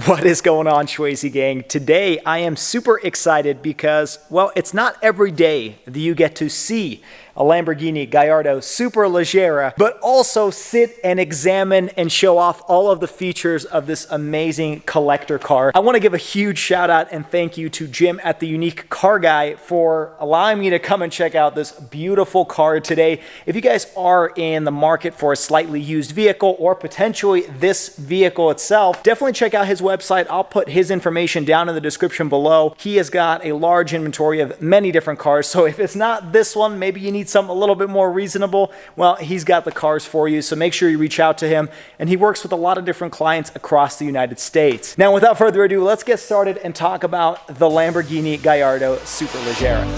What is going on, Schwazy gang? Today I am super excited because, well, it's not every day that you get to see a Lamborghini Gallardo Superleggera, but also sit and examine and show off all of the features of this amazing collector car. I want to give a huge shout out and thank you to Jim at the Unique Car Guy for allowing me to come and check out this beautiful car today. If you guys are in the market for a slightly used vehicle or potentially this vehicle itself, definitely check out his website. I'll put his information down in the description below. He has got a large inventory of many different cars, so if it's not this one, maybe you need something a little bit more reasonable, well, he's got the cars for you, so make sure you reach out to him. And he works with a lot of different clients across the United States. Now, without further ado, let's get started and talk about the Lamborghini Gallardo Superleggera.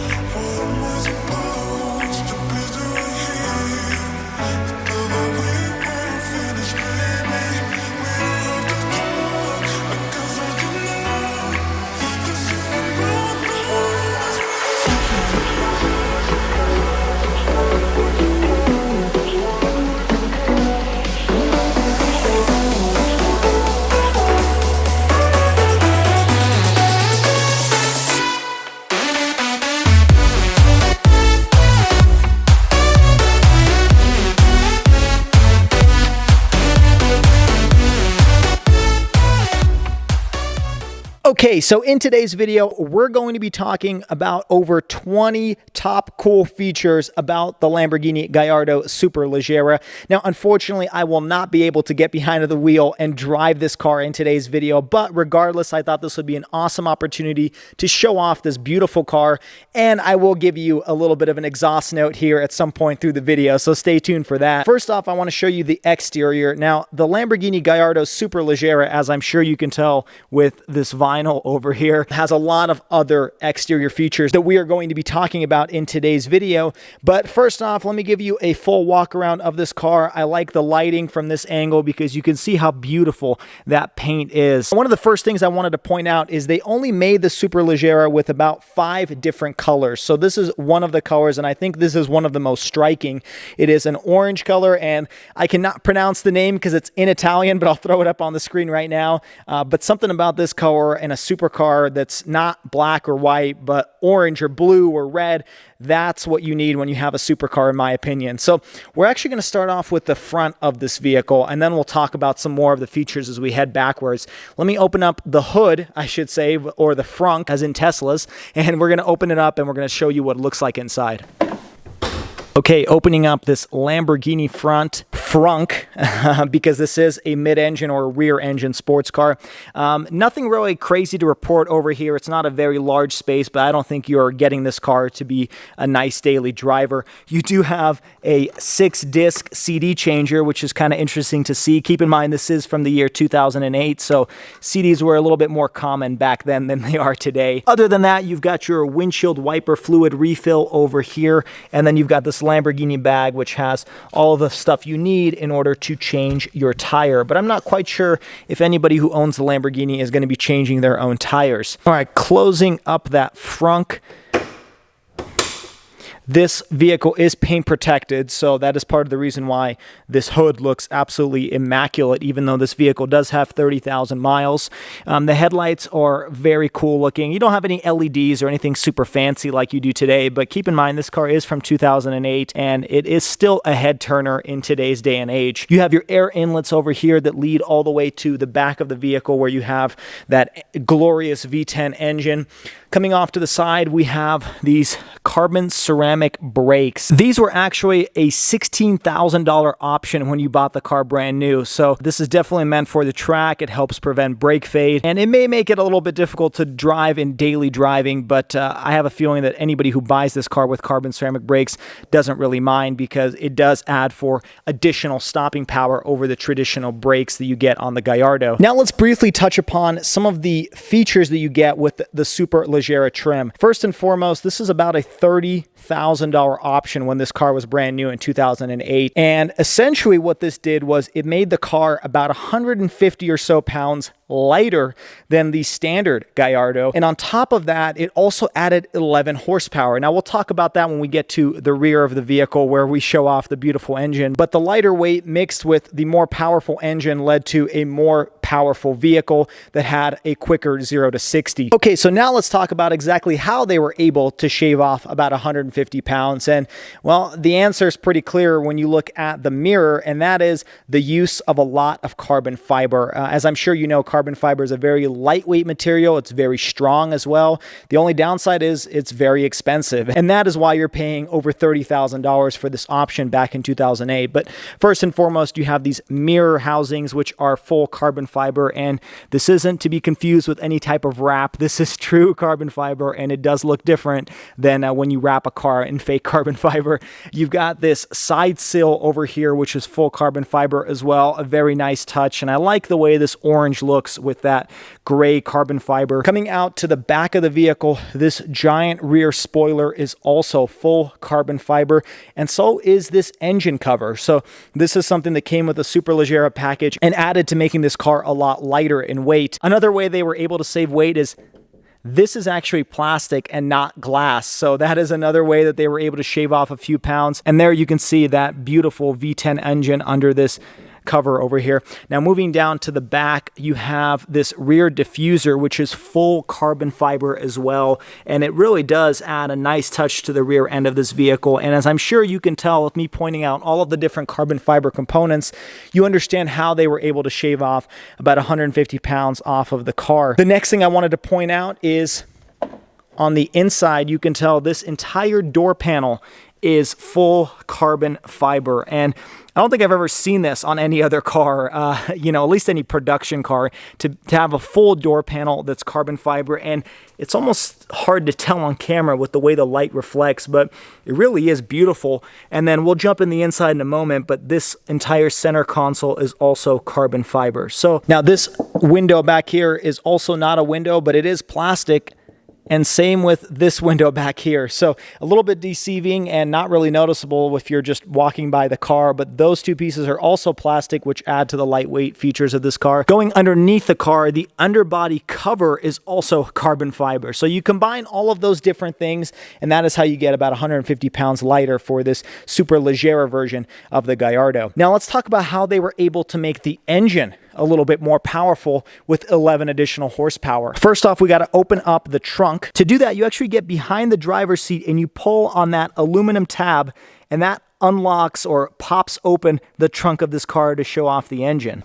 Okay, so in today's video, we're going to be talking about over 20 top cool features about the Lamborghini Gallardo Superleggera. Now, unfortunately, I will not be able to get behind the wheel and drive this car in today's video, but regardless, I thought this would be an awesome opportunity to show off this beautiful car, and I will give you a little bit of an exhaust note here at some point through the video, so stay tuned for that. First off, I want to show you the exterior. Now, the Lamborghini Gallardo Superleggera, as I'm sure you can tell with this vinyl over here, has a lot of other exterior features that we are going to be talking about in today's video. But first off, let me give you a full walk around of this car. I like the lighting from this angle because you can see how beautiful that paint is. One of the first things I wanted to point out is they only made the Superleggera with about 5 different colors. So this is one of the colors, and I think this is one of the most striking. It is an orange color, and I cannot pronounce the name because it's in Italian, but I'll throw it up on the screen right now. But something about this color and a supercar that's not black or white, but orange or blue or red, that's what you need when you have a supercar, in my opinion. So we're actually going to start off with the front of this vehicle, and then we'll talk about some more of the features as we head backwards. Let me open up the hood, I should say, or the frunk, as in Teslas, and we're going to open it up and we're going to show you what it looks like inside. Okay, opening up this Lamborghini frunk, because this is a mid-engine or rear-engine sports car. Nothing really crazy to report over here. It's not a very large space, but I don't think you're getting this car to be a nice daily driver. You do have a 6-disc CD changer, which is kind of interesting to see. Keep in mind, this is from the year 2008, so CDs were a little bit more common back then than they are today. Other than that, you've got your windshield wiper fluid refill over here, and then you've got this Lamborghini bag, which has all of the stuff you need in order to change your tire. But I'm not quite sure if anybody who owns the Lamborghini is going to be changing their own tires. All right, closing up that frunk. This vehicle is paint protected, so that is part of the reason why this hood looks absolutely immaculate, even though this vehicle does have 30,000 miles. The headlights are very cool looking. You don't have any LEDs or anything super fancy like you do today, but keep in mind this car is from 2008, and it is still a head turner in today's day and age. You have your air inlets over here that lead all the way to the back of the vehicle where you have that glorious V10 engine. Coming off to the side, we have these carbon ceramic brakes. These were actually a $16,000 option when you bought the car brand new. So this is definitely meant for the track. It helps prevent brake fade, and it may make it a little bit difficult to drive in daily driving, but I have a feeling that anybody who buys this car with carbon ceramic brakes doesn't really mind because it does add for additional stopping power over the traditional brakes that you get on the Gallardo. Now let's briefly touch upon some of the features that you get with the Superleggera trim. First and foremost, this is about a $30,000 option when this car was brand new in 2008. And essentially what this did was it made the car about 150 or so pounds lighter than the standard Gallardo. And on top of that, it also added 11 horsepower. Now, we'll talk about that when we get to the rear of the vehicle where we show off the beautiful engine. But the lighter weight mixed with the more powerful engine led to a more powerful vehicle that had a quicker 0 to 60. Okay, so now let's talk about exactly how they were able to shave off about 150 pounds. And well, the answer is pretty clear when you look at the mirror, and that is the use of a lot of carbon fiber. As I'm sure you know, carbon fiber is a very lightweight material. It's very strong as well. The only downside is it's very expensive, and that is why you're paying over $30,000 for this option back in 2008. But first and foremost, you have these mirror housings, which are full carbon fiber, and this isn't to be confused with any type of wrap. This is true carbon fiber, and it does look different than when you wrap a car in fake carbon fiber. You've got this side sill over here, which is full carbon fiber as well. A very nice touch, and I like the way this orange looks with that gray carbon fiber. Coming out to the back of the vehicle, this giant rear spoiler is also full carbon fiber, and so is this engine cover. So this is something that came with a Superleggera package and added to making this car a lot lighter in weight. Another way they were able to save weight is this is actually plastic and not glass. So that is another way that they were able to shave off a few pounds. And there you can see that beautiful V10 engine under this cover over here. Now moving down to the back, you have this rear diffuser, which is full carbon fiber as well, and it really does add a nice touch to the rear end of this vehicle. And as I'm sure you can tell with me pointing out all of the different carbon fiber components, you understand how they were able to shave off about 150 pounds off of the car. The next thing I wanted to point out is on the inside, you can tell this entire door panel is full carbon fiber, and I don't think I've ever seen this on any other car, you know, at least any production car, to have a full door panel that's carbon fiber. And it's almost hard to tell on camera with the way the light reflects, but it really is beautiful. And then we'll jump in the inside in a moment, but this entire center console is also carbon fiber. So now this window back here is also not a window, but it is plastic. And same with this window back here. So a little bit deceiving and not really noticeable if you're just walking by the car, but those two pieces are also plastic, which add to the lightweight features of this car. Going underneath the car, the underbody cover is also carbon fiber. So you combine all of those different things, and that is how you get about 150 pounds lighter for this Superleggera version of the Gallardo. Now let's talk about how they were able to make the engine a little bit more powerful with 11 additional horsepower. First off, we got to open up the trunk. To do that, you actually get behind the driver's seat and you pull on that aluminum tab, and that unlocks or pops open the trunk of this car to show off the engine.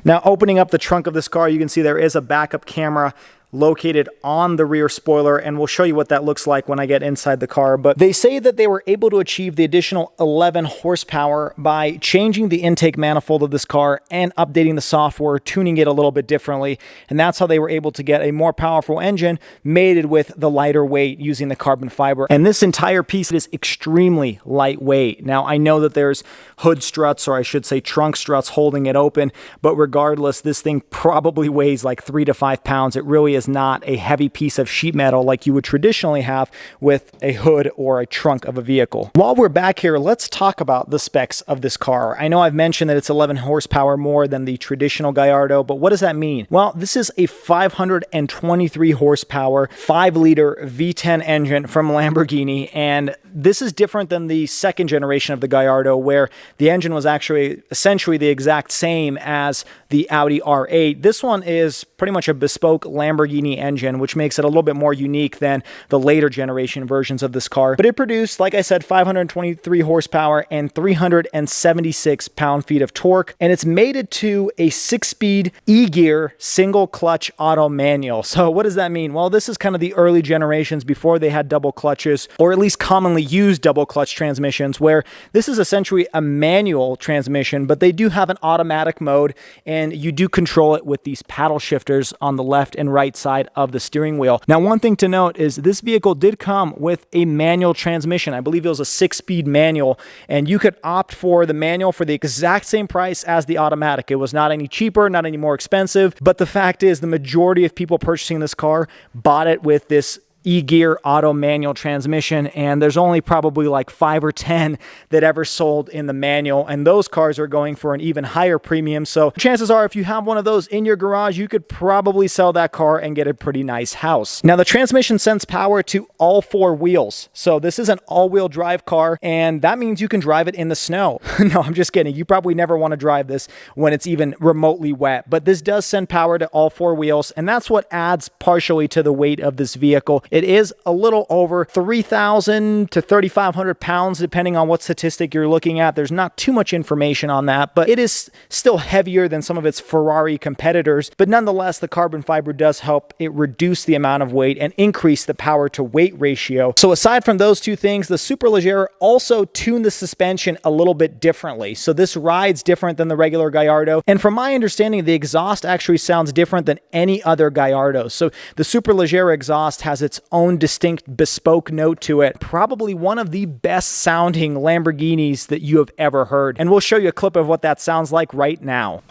Now, opening up the trunk of this car, you can see there is a backup camera located on the rear spoiler, and we'll show you what that looks like when I get inside the car. But they say that they were able to achieve the additional 11 horsepower by changing the intake manifold of this car and updating the software, tuning it a little bit differently. And that's how they were able to get a more powerful engine mated with the lighter weight using the carbon fiber. And this entire piece is extremely lightweight. Now, I know that there's hood struts, or I should say trunk struts, holding it open, but regardless, this thing probably weighs like 3 to 5 pounds. It really is not a heavy piece of sheet metal like you would traditionally have with a hood or a trunk of a vehicle. While we're back here, let's talk about the specs of this car. I know I've mentioned that it's 11 horsepower more than the traditional Gallardo, but what does that mean? Well, this is a 523 horsepower, 5-liter V10 engine from Lamborghini, and this is different than the second generation of the Gallardo, where the engine was actually essentially the exact same as the Audi R8. This one is pretty much a bespoke Lamborghini engine, which makes it a little bit more unique than the later generation versions of this car. But it produced, like I said, 523 horsepower and 376 pound-feet of torque, and it's mated to a 6-speed E-gear single clutch auto manual. So what does that mean? Well, this is kind of the early generations before they had double clutches, or at least commonly used double clutch transmissions, where this is essentially a manual transmission, but they do have an automatic mode, and you do control it with these paddle shifters on the left and right side of the steering wheel. Now, one thing to note is this vehicle did come with a manual transmission. I believe it was a 6-speed manual, and you could opt for the manual for the exact same price as the automatic. It was not any cheaper, not any more expensive, but the fact is the majority of people purchasing this car bought it with this e-gear auto manual transmission, and there's only probably like 5 or 10 that ever sold in the manual, and those cars are going for an even higher premium. So chances are, if you have one of those in your garage, you could probably sell that car and get a pretty nice house. Now, the transmission sends power to all 4 wheels. So this is an all-wheel drive car, and that means you can drive it in the snow. No, I'm just kidding. You probably never want to drive this when it's even remotely wet, but this does send power to all 4 wheels, and that's what adds partially to the weight of this vehicle. It is a little over 3,000 to 3,500 pounds, depending on what statistic you're looking at. There's not too much information on that, but it is still heavier than some of its Ferrari competitors. But nonetheless, the carbon fiber does help it reduce the amount of weight and increase the power to weight ratio. So aside from those two things, the Superleggera also tuned the suspension a little bit differently. So this rides different than the regular Gallardo. And from my understanding, the exhaust actually sounds different than any other Gallardo. So the Superleggera exhaust has its own distinct bespoke note to it. Probably one of the best sounding Lamborghinis that you have ever heard. And we'll show you a clip of what that sounds like right now.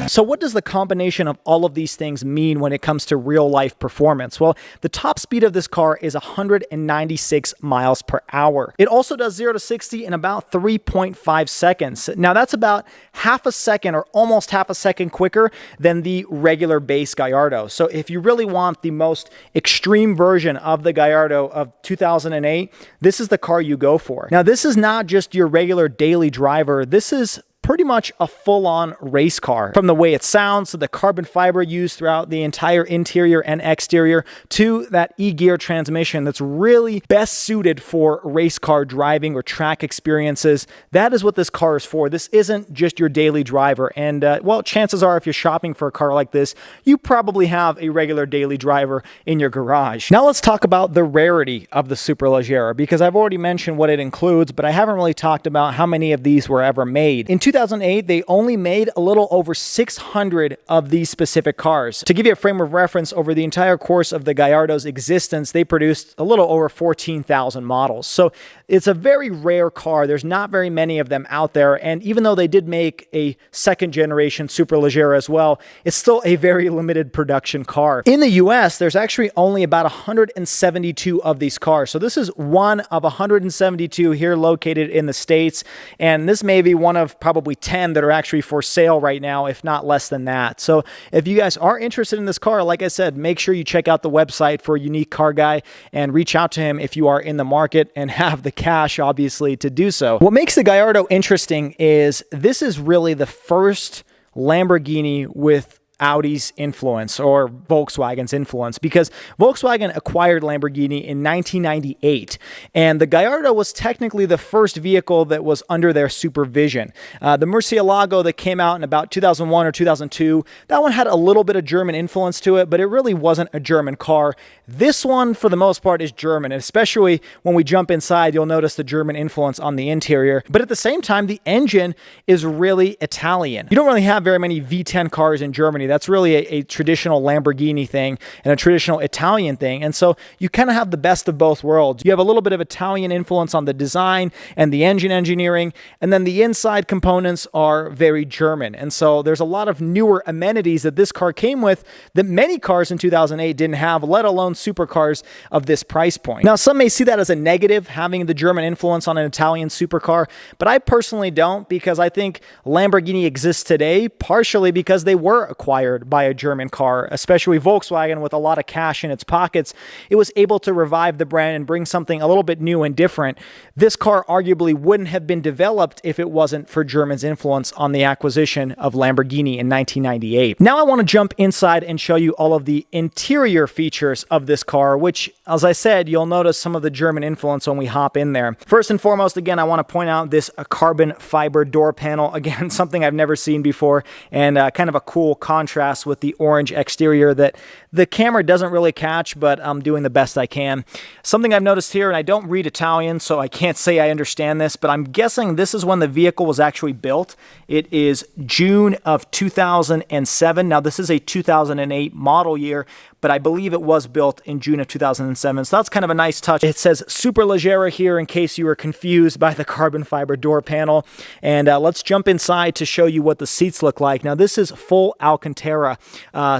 So what does the combination of all of these things mean when it comes to real life performance? Well, the top speed of this car is 196 miles per hour. It also does 0 to 60 in about 3.5 seconds. Now that's about half a second or almost half a second quicker than the regular base Gallardo. So if you really want the most extreme version of the Gallardo of 2008, this is the car you go for. Now this is not just your regular daily driver. This is pretty much a full-on race car. From the way it sounds, to the carbon fiber used throughout the entire interior and exterior, to that e-gear transmission that's really best suited for race car driving or track experiences. That is what this car is for. This isn't just your daily driver. And well, chances are if you're shopping for a car like this, you probably have a regular daily driver in your garage. Now let's talk about the rarity of the Superleggera, because I've already mentioned what it includes, but I haven't really talked about how many of these were ever made. In 2008, they only made a little over 600 of these specific cars. To give you a frame of reference, over the entire course of the Gallardo's existence, they produced a little over 14,000 models. So it's a very rare car. There's not very many of them out there. And even though they did make a second generation Superleggera as well, it's still a very limited production car. In the US, there's actually only about 172 of these cars. So this is one of 172 here located in the States. And this may be one of probably 10 that are actually for sale right now, if not less than that. So if you guys are interested in this car, like I said, make sure you check out the website for Unique Car Guy and reach out to him if you are in the market and have the cash, obviously, to do so. What makes the Gallardo interesting is this is really the first Lamborghini with Audi's influence or Volkswagen's influence, because Volkswagen acquired Lamborghini in 1998, and the Gallardo was technically the first vehicle that was under their supervision. The Murcielago that came out in about 2001 or 2002, that one had a little bit of German influence to it, but it really wasn't a German car. This one, for the most part, is German, and especially when we jump inside, you'll notice the German influence on the interior, but at the same time, the engine is really Italian. You don't really have very many V10 cars in Germany. That's really a traditional Lamborghini thing and a traditional Italian thing. And so you kind of have the best of both worlds. You have a little bit of Italian influence on the design and the engine engineering, and then the inside components are very German. And so there's a lot of newer amenities that this car came with that many cars in 2008 didn't have, let alone supercars of this price point. Now, some may see that as a negative, having the German influence on an Italian supercar, but I personally don't, because I think Lamborghini exists today partially because they were acquired by a German car, especially Volkswagen with a lot of cash in its pockets. It was able to revive the brand and bring something a little bit new and different. This car arguably wouldn't have been developed if it wasn't for Germans' influence on the acquisition of Lamborghini in 1998. Now I want to jump inside and show you all of the interior features of this car, which, as I said, you'll notice some of the German influence when we hop in there. First and foremost, again, I want to point out this carbon fiber door panel. Again, something I've never seen before, and kind of a cool contrast contrast with the orange exterior that the camera doesn't really catch, but I'm doing the best I can. Something I've noticed here, and I don't read Italian, so I can't say I understand this, but I'm guessing this is when the vehicle was actually built. It is June of 2007. Now, this is a 2008 model year, but I believe it was built in June of 2007. So that's kind of a nice touch. It says Superleggera here in case you were confused by the carbon fiber door panel. And let's jump inside to show you what the seats look like. Now, this is full Alcantara.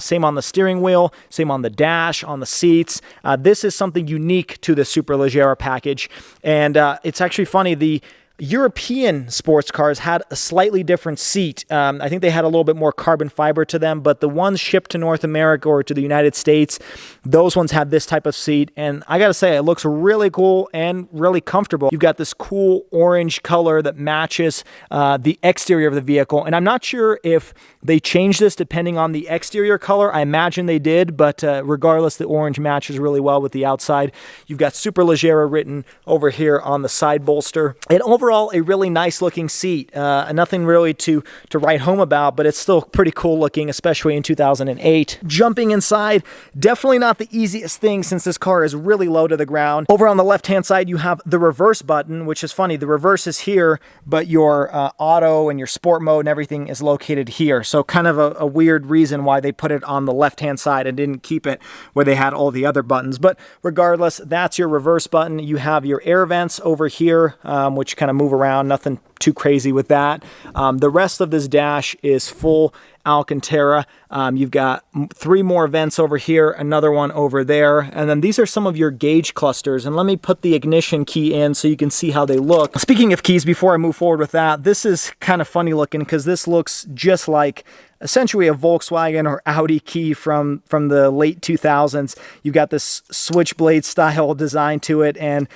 Same on the steering wheel, same on the dash, on the seats. This is something unique to the Superleggera package. And it's actually funny, the European sports cars had a slightly different seat. I think they had a little bit more carbon fiber to them, but the ones shipped to North America or to the United States, those ones had this type of seat. And I gotta say, it looks really cool and really comfortable. You've got this cool orange color that matches the exterior of the vehicle. And I'm not sure if they changed this depending on the exterior color. I imagine they did, but regardless, the orange matches really well with the outside. You've got Superleggera written over here on the side bolster. And overall, a really nice looking seat. Nothing really to write home about, but it's still pretty cool looking, especially in 2008. Jumping inside, definitely not the easiest thing since this car is really low to the ground. Over on the left-hand side, you have the reverse button, which is funny. The reverse is here, but your auto and your sport mode and everything is located here. So kind of a weird reason why they put it on the left-hand side and didn't keep it where they had all the other buttons. But regardless, that's your reverse button. You have your air vents over here, which kind of move around, nothing too crazy with that. The rest of this dash is full Alcantara. You've got 3 more vents over here, another one over there, and then these are some of your gauge clusters. And let me put the ignition key in so you can see how they look. Speaking of keys, before I move forward with that, this is kind of funny looking because this looks just like essentially a Volkswagen or Audi key from the late 2000s. You've got this switchblade style design to it, and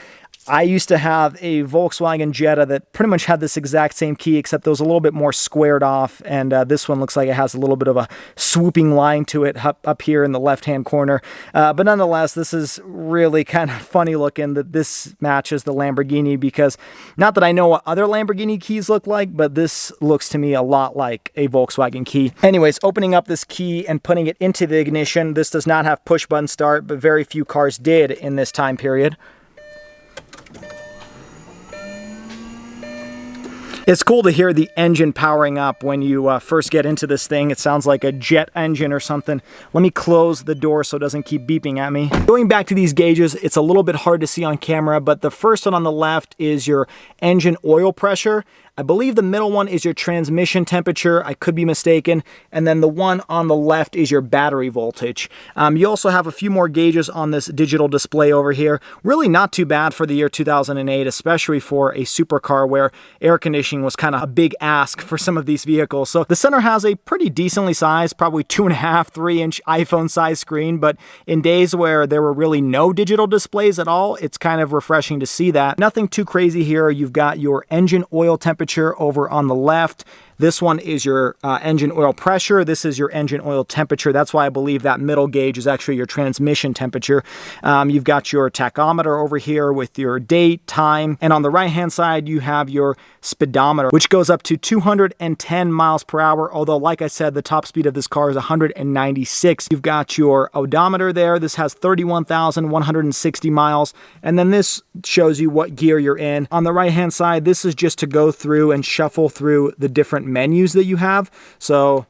I used to have a Volkswagen Jetta that pretty much had this exact same key, except it was a little bit more squared off, and this one looks like it has a little bit of a swooping line to it up here in the left-hand corner. But nonetheless, this is really kind of funny looking that this matches the Lamborghini, because not that I know what other Lamborghini keys look like, but this looks to me a lot like a Volkswagen key. Anyways, opening up this key and putting it into the ignition, this does not have push-button start, but very few cars did in this time period. It's cool to hear the engine powering up when you first get into this thing. It sounds like a jet engine or something. Let me close the door so it doesn't keep beeping at me. Going back to these gauges, it's a little bit hard to see on camera, but the first one on the left is your engine oil pressure. I believe the middle one is your transmission temperature. I could be mistaken. And then the one on the left is your battery voltage. You also have a few more gauges on this digital display over here. Really not too bad for the year 2008, especially for a supercar where air conditioning was kind of a big ask for some of these vehicles. So the center has a pretty decently sized, probably 2.5, 3-inch iPhone size screen. But in days where there were really no digital displays at all, it's kind of refreshing to see that. Nothing too crazy here. You've got your engine oil temperature over on the left. This one is your engine oil pressure. This is your engine oil temperature. That's why I believe that middle gauge is actually your transmission temperature. You've got your tachometer over here with your date, time, and on the right-hand side, you have your speedometer, which goes up to 210 miles per hour, although, like I said, the top speed of this car is 196. You've got your odometer there. This has 31,160 miles, and then this shows you what gear you're in. On the right-hand side, this is just to go through and shuffle through the different menus that you have. So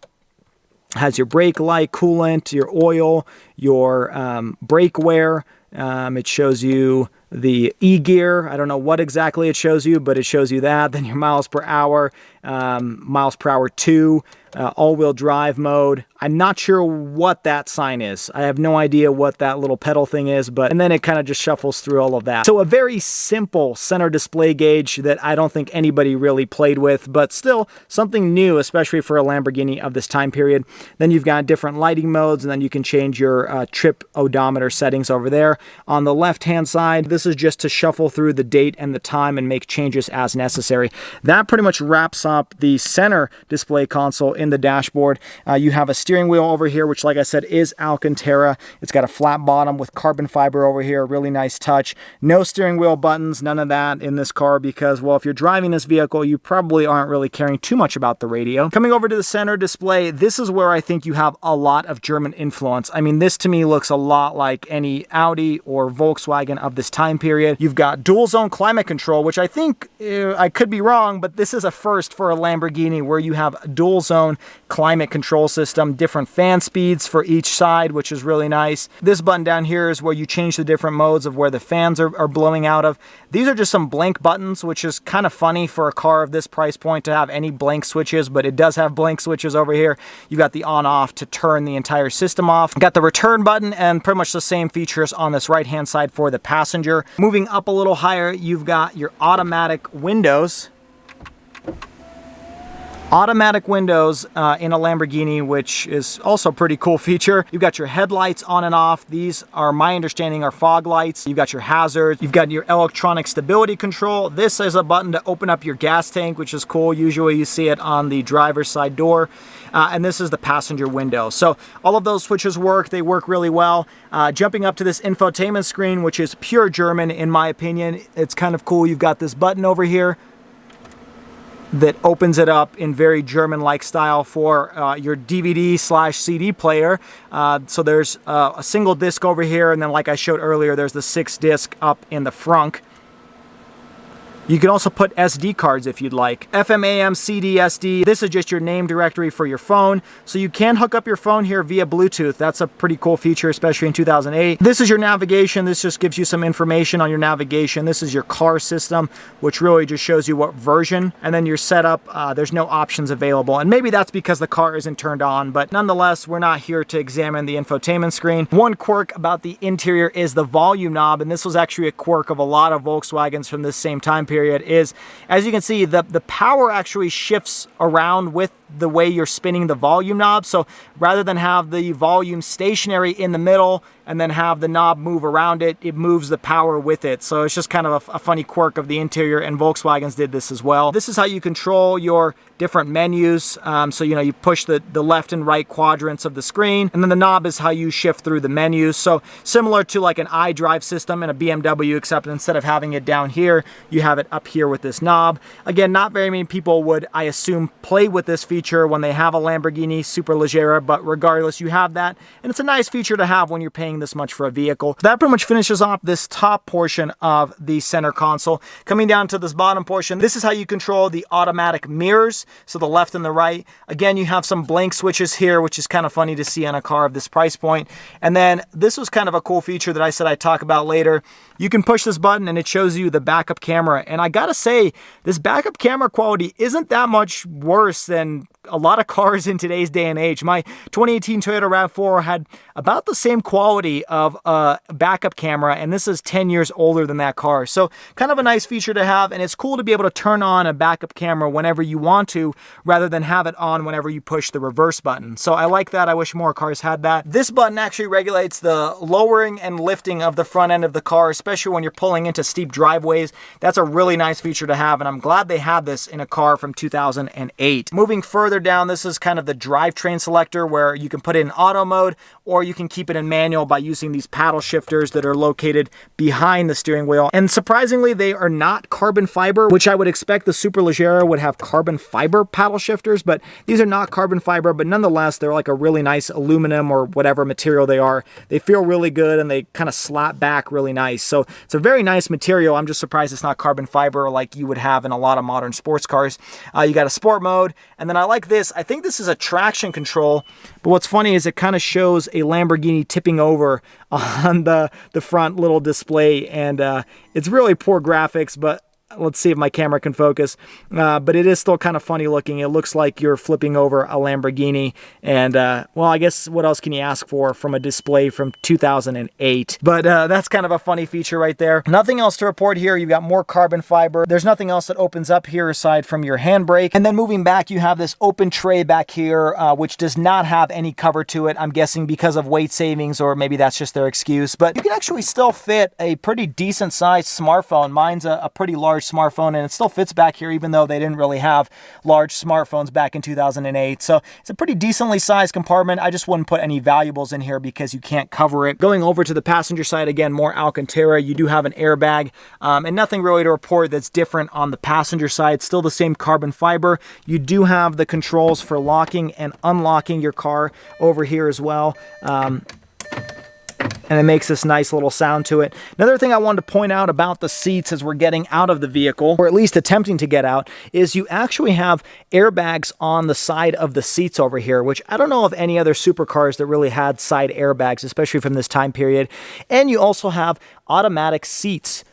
has your brake light, coolant, your oil, your brake wear. It shows you the e-gear. I don't know what exactly it shows you, but it shows you that. Then your miles per hour 2, all-wheel drive mode. I'm not sure what that sign is. I have no idea what that little pedal thing is, and then it kind of just shuffles through all of that. So a very simple center display gauge that I don't think anybody really played with, but still something new, especially for a Lamborghini of this time period. Then you've got different lighting modes, and then you can change your trip odometer settings over there. On the left-hand side, this This is just to shuffle through the date and the time and make changes as necessary. That pretty much wraps up the center display console in the dashboard. You have a steering wheel over here, which, like I said, is Alcantara. It's got a flat bottom with carbon fiber over here, really nice touch. No steering wheel buttons, none of that in this car because, well, if you're driving this vehicle, you probably aren't really caring too much about the radio. Coming over to the center display, this is where I think you have a lot of German influence. I mean, this to me looks a lot like any Audi or Volkswagen of this time period. You've got dual zone climate control, which I think, I could be wrong, but this is a first for a Lamborghini where you have a dual zone climate control system, different fan speeds for each side, which is really nice. This button down here is where you change the different modes of where the fans are blowing out of. These are just some blank buttons, which is kind of funny for a car of this price point to have any blank switches, but it does have blank switches over here. You've got the on off to turn the entire system off. Got the return button and pretty much the same features on this right hand side for the passenger. Moving up a little higher, you've got your automatic windows. Automatic windows in a Lamborghini, which is also a pretty cool feature. You've got your headlights on and off. These are, my understanding, are fog lights. You've got your hazards. You've got your electronic stability control. This is a button to open up your gas tank, which is cool. Usually you see it on the driver's side door. And this is the passenger window. So all of those switches work. They work really well. Jumping up to this infotainment screen, which is pure German in my opinion. It's kind of cool. You've got this button over here that opens it up in very German-like style for your DVD/CD player. So there's a single disc over here, and then like I showed earlier, there's the 6 disc up in the front. You can also put SD cards if you'd like. FM, AM, CD, SD. This is just your name directory for your phone. So you can hook up your phone here via Bluetooth. That's a pretty cool feature, especially in 2008. This is your navigation. This just gives you some information on your navigation. This is your car system, which really just shows you what version. And then your setup, there's no options available. And maybe that's because the car isn't turned on, but nonetheless, we're not here to examine the infotainment screen. One quirk about the interior is the volume knob, and this was actually a quirk of a lot of Volkswagens from this same time period. Is, as you can see, the power actually shifts around with the way you're spinning the volume knob. So rather than have the volume stationary in the middle and then have the knob move around it, it moves the power with it. So it's just kind of a funny quirk of the interior, and Volkswagens did this as well. This is how you control your different menus. So, you know, you push the left and right quadrants of the screen, and then the knob is how you shift through the menus. So similar to like an iDrive system in a BMW, except instead of having it down here, you have it up here with this knob. Again, not very many people would, I assume, play with this feature when they have a Lamborghini Superleggera, but regardless, you have that, and it's a nice feature to have when you're paying this much for a vehicle. So that pretty much finishes off this top portion of the center console. Coming down to this bottom portion, this is how you control the automatic mirrors, so the left and the right. Again, you have some blank switches here, which is kind of funny to see on a car of this price point. And then this was kind of a cool feature that I said I'd talk about later. You can push this button and it shows you the backup camera, and I gotta say, this backup camera quality isn't that much worse than a lot of cars in today's day and age. My 2018 Toyota RAV4 had about the same quality of a backup camera, and this is 10 years older than that car. So kind of a nice feature to have, and it's cool to be able to turn on a backup camera whenever you want to, rather than have it on whenever you push the reverse button. So I like that. I wish more cars had that. This button actually regulates the lowering and lifting of the front end of the car, especially when you're pulling into steep driveways. That's a really nice feature to have, and I'm glad they had this in a car from 2008. Moving further down, this is kind of the drivetrain selector, where you can put it in auto mode or you can keep it in manual by using these paddle shifters that are located behind the steering wheel. And surprisingly, they are not carbon fiber, which I would expect the Superleggera would have carbon fiber paddle shifters, but these are not carbon fiber, but nonetheless, they're like a really nice aluminum or whatever material they are. They feel really good and they kind of slap back really nice. So it's a very nice material. I'm just surprised it's not carbon fiber like you would have in a lot of modern sports cars. You got a sport mode, and then I like this. I think this is a traction control, but what's funny is it kind of shows a Lamborghini tipping over on the front little display, and it's really poor graphics, but let's see if my camera can focus. But it is still kind of funny looking. It looks like you're flipping over a Lamborghini. And, well, I guess what else can you ask for from a display from 2008? But that's kind of a funny feature right there. Nothing else to report here. You've got more carbon fiber. There's nothing else that opens up here aside from your handbrake. And then moving back, you have this open tray back here, which does not have any cover to it. I'm guessing because of weight savings, or maybe that's just their excuse. But you can actually still fit a pretty decent sized smartphone. Mine's a pretty large smartphone, and it still fits back here, even though they didn't really have large smartphones back in 2008. So it's a pretty decently sized compartment. I just wouldn't put any valuables in here because you can't cover it. Going over to the passenger side, again, more Alcantara. You do have an airbag, and nothing really to report that's different on the passenger side. Still the same carbon fiber. You do have the controls for locking and unlocking your car over here as well. And it makes this nice little sound to it. Another thing I wanted to point out about the seats as we're getting out of the vehicle, or at least attempting to get out, is you actually have airbags on the side of the seats over here, which I don't know of any other supercars that really had side airbags, especially from this time period. And you also have automatic seats,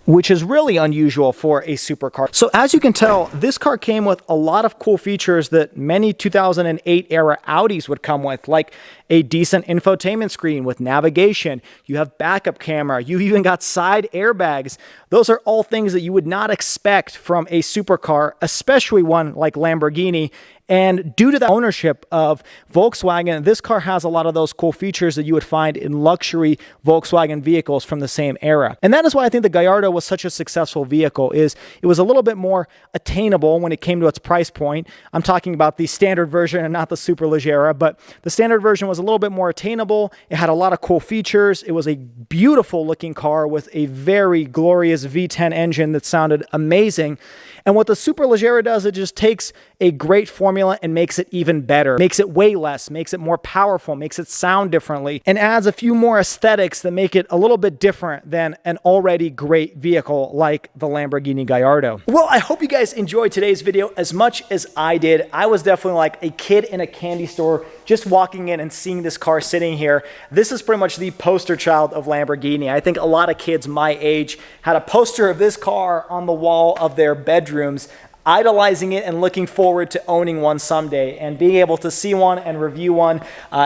which is really unusual for a supercar. So as you can tell, this car came with a lot of cool features that many 2008 era Audis would come with, like a decent infotainment screen with navigation. You have backup camera. You've even got side airbags. Those are all things that you would not expect from a supercar, especially one like Lamborghini. And due to the ownership of Volkswagen, this car has a lot of those cool features that you would find in luxury Volkswagen vehicles from the same era. And that is why I think the Gallardo was such a successful vehicle. Is it was a little bit more attainable when it came to its price point. I'm talking about the standard version and not the Superleggera, but the standard version was a little bit more attainable. It had a lot of cool features. It was a beautiful looking car with a very glorious V10 engine that sounded amazing. And what the Superleggera does, it just takes a great formula and makes it even better. Makes it weigh less, makes it more powerful, makes it sound differently, and adds a few more aesthetics that make it a little bit different than an already great vehicle like the Lamborghini Gallardo. Well, I hope you guys enjoyed today's video as much as I did. I was definitely like a kid in a candy store just walking in and seeing this car sitting here. This is pretty much the poster child of Lamborghini. I think a lot of kids my age had a poster of this car on the wall of their bedrooms, idolizing it and looking forward to owning one someday. And being able to see one and review one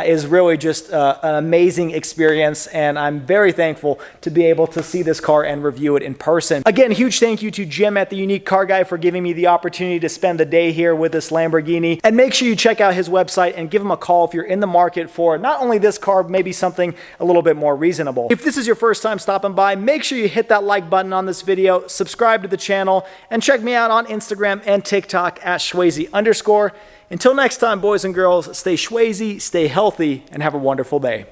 is really just an amazing experience, and I'm very thankful to be able to see this car and review it in person. Again, huge thank you to Jim at the Unique Car Guy for giving me the opportunity to spend the day here with this Lamborghini. And make sure you check out his website and give him a call if you're in the market for not only this car, but maybe something a little bit more reasonable. If this is your first time stopping by, make sure you hit that like button on this video, subscribe to the channel, and check me out on Instagram and TikTok at Shwazy_. Until next time, boys and girls, stay Shwazy, stay healthy, and have a wonderful day.